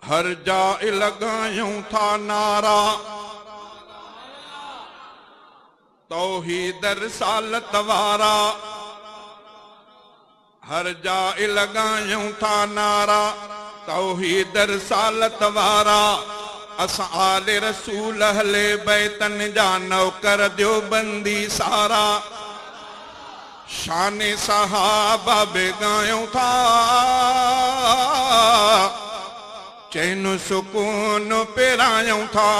हर जाए लगायूं था नारा तौहीद रिसालत वारा। हर जाए लगायूं था नारा तौहीद रिसालत वारा। असां आले रसूल अहले बैतन जा नौकर देवबंदी सारा। शान सहाबा बेगायूं था चैन सुकून पिरायूं था।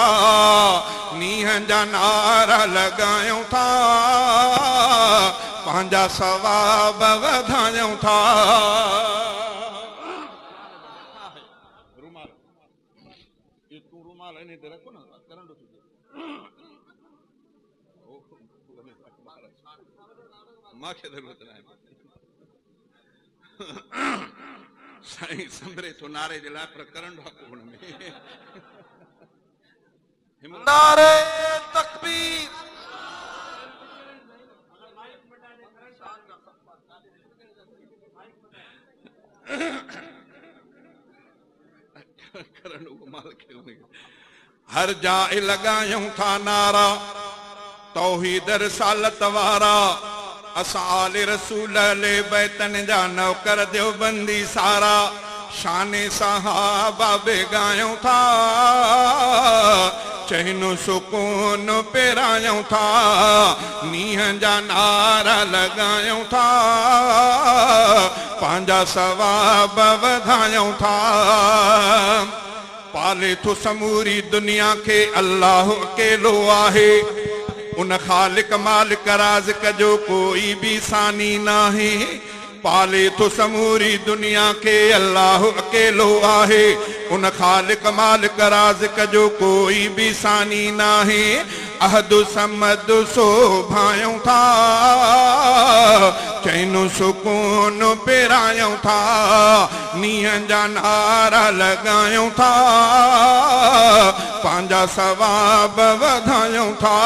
नीह जा नारा लगायूं था पंहिंजा सवाब वधायूं था। साईं संभरे तो नारे जे लाइ पर करण हुन में नारे तकबीर। हर जाए लगायूं था नारा तौहीद रिसालत वारा। असां आले रसूल अहले बैतन जा नौकर देवबंदी सारा। शान सहाबा बेगायूं था चैन सुकून पिरायूं था। नीह जा नारा लगायूं था पंहिंजा सवाब वधायूं था। पाले थो समूरी दुनिया के अल्लाह अकेलो आहे। उन खालिक मालिक राज़िक जो कोई भी सानी नाहे। पाले तो समूरी दुनिया के अल्लाह अकेलो आहे। उन खालिक मालिक राज़िक जो कोई भी सानी नाहे। अहद समद सो भायूं था चैन सुकून पिरायूं था। नीह जा नारा लगायूं था पंहिंजा सवाब वधायूं था।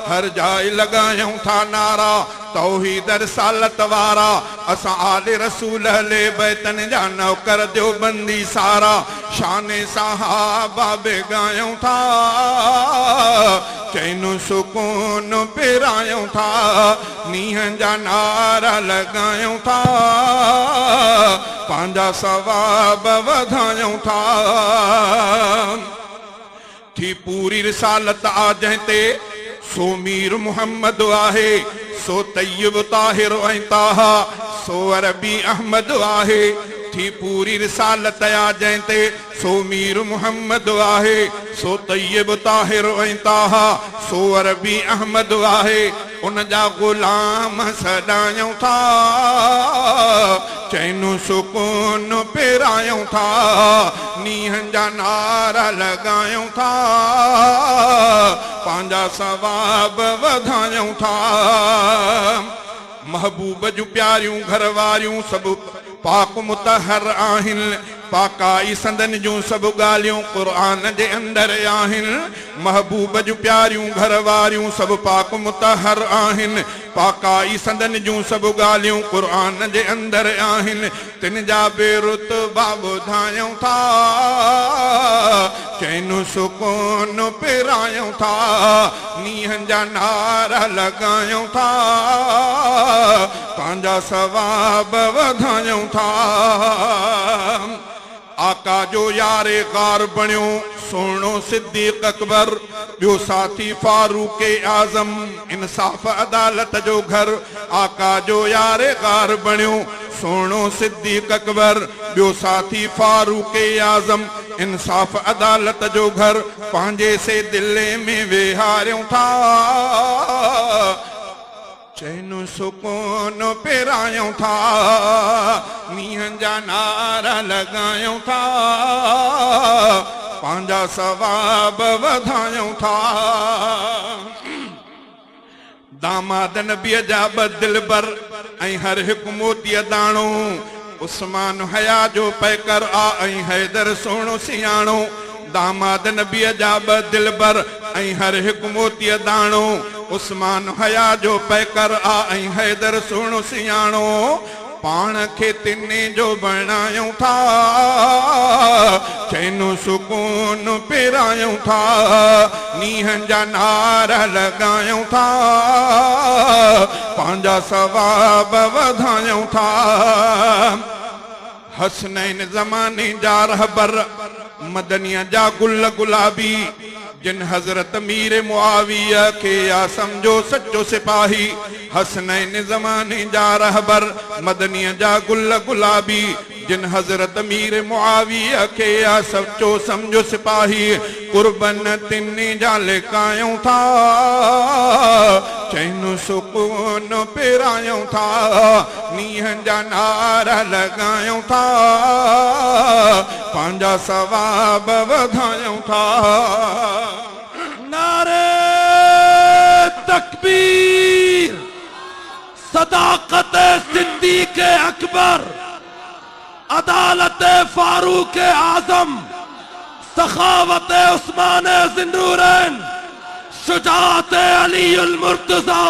हर जाए लगायूं था नारा तौहीद रिसालत वारा। असां आले रसूल अहले बैतन जा नौकर देवबंदी सारा। शान सहाबा बेगायूं था चैन सुकून पिरायूं था। नीह जा नारा लगायूं था पंहिंजा सवाब वधायूं था। थी पूरी रिसालत आ जंहिंते सो मीर मुहम्मद आहे। सो तय्यब ताहिर ऐं ताहा सो अरबी अहमद आहे। थी पूरी रिसालत आ जंहिंते सो मीर मुहम्मद आहे। सो तय्यब ताहिर ऐं ताहा सो अरबी अहमद आहे। उन जा गुलाम सॾायूं था चैन सुकून पिरायूं था। नीह जा नारा लगायूं था पंहिंजा सवाब वधायूं था। महबूब जूं प्यारियूं घर वारियूं सभु पाक मुतहर आहिनि। पाकाई संदन जूं सभु ॻाल्हियूं क़ुरान जे अंदरि आहिनि। महबूब जूं प्यारियूं घर वारियूं सभु पाक मुतहर आहिनि। पाकाई संदन जूं सभु ॻाल्हियूं क़ुरान जे अंदरि आहिनि। तिन जा बेरुतबा ॿुधायूं था चैन सुकून पिरायूं था। नीह जा नारा लगायूं था पंहिंजा सवाब वधायूं था। आका जो यारे गार बणियो सोनो सिद्दीक अकबर। ॿियो साथी फारूक आज़म इंसाफ़ अदालत जो घर। आका जो यारे गार बणियो सोनो सिद्दीक अकबर। ॿियो साथी फारूक आज़म इंसाफ़ अदालत जो घर। पंहिंजे से दिल्ली में वेहारियूं था चैन सुकून पिरायूं था। नीह जा नारा लगायूं था पंहिंजा सवाब वधायूं था। दामाद नबीअ जा ॿ दिलबर ऐं हर हिकु मोतीअ दाणो। उस्मान हया जो पैकर आ ऐं हैदर सोणो सियाणो। दामाद नबीअ जा ॿ दिलबर ऐं हर हिकु मोतीअ दाणो। उस्मान हया जो पैकर आ ऐं हैदर सोणो सियाणो। पाण खे तिने जो बणायूं था चैनो सुकून पिरायूं था नीहं जा नारा लगायूं था पंहिंजा सवाब वधायूं था हसनैन ज़माने जा रहबर मदनिया जा गुल गुलाबी जिन हजरत मीर मुआविया के या समझो सच्चो सिपाही हसनैन ज़माने जा रहबर मदनिया जा गुल गुलाबी जिन हजरत मीर मुआविया के या सच्चो समझो सिपाही कुर्बन तिन्नी जा लिकायूं था चैनो सुकून पिरायूं था नीहं जा नारा लगायूं था पंहिंजा सवाब वधायूं था नारे तकबीर सदाकत सिद्दीक अकबर अदालत फारूक आजम सखावत उस्मान जिन्नूरैन शुजाअत अली उल मुर्तजा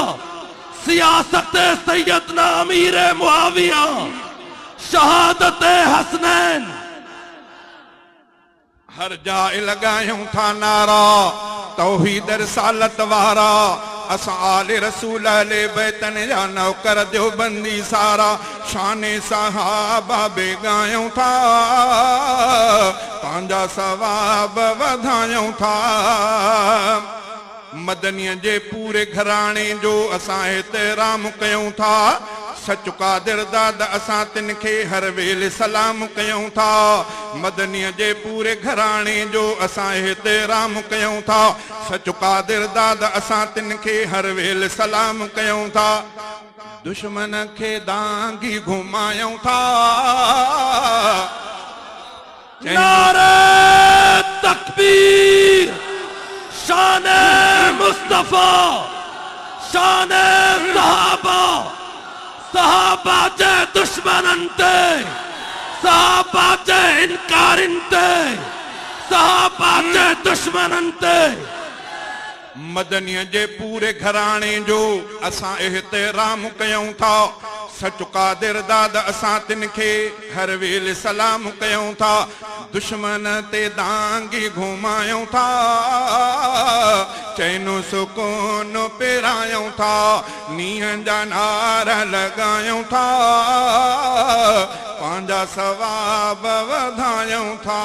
सियासत सैयदना अमीर मुआविया शहादत हसनैन हर जाए लगायूं था नारा तौहीद रिसालत वारा असां आले रसूल अले बैतन जा नौकर जो बंदी सारा शाने सहाबा बेगायूं था पंहिंजा सवाब वधायूं था मदनीअ जे पूरे घराणे जो असां एहतराम कयूं था सच कादिर दाद असां तिन खे हर वेले सलाम कयूं था मदनीअ जे पूरे घराणे जो असां एहतराम कयूं था सच कादिर दाद असां तिन खे हर वेले सलाम कयूं था दुश्मन खे दांगी घुमायूं था नारे तकबीर शाने मुस्तफा शाने सहाबा सहाबा जे दुश्मनन ते सहाबा जे इनकारन ते सहाबा जे दुश्मनन ते मदनीअ जे पूरे घराणे जो असां एहतराम कयूं था सच कादिर दाद असां तिन खे हर वेले सलाम कयूं था दुश्मन ते दांगी घुमायूं था चैनो सुकून पिरायूं था नीहं जा नारा लगायूं था पंहिंजा सवाब वधायूं था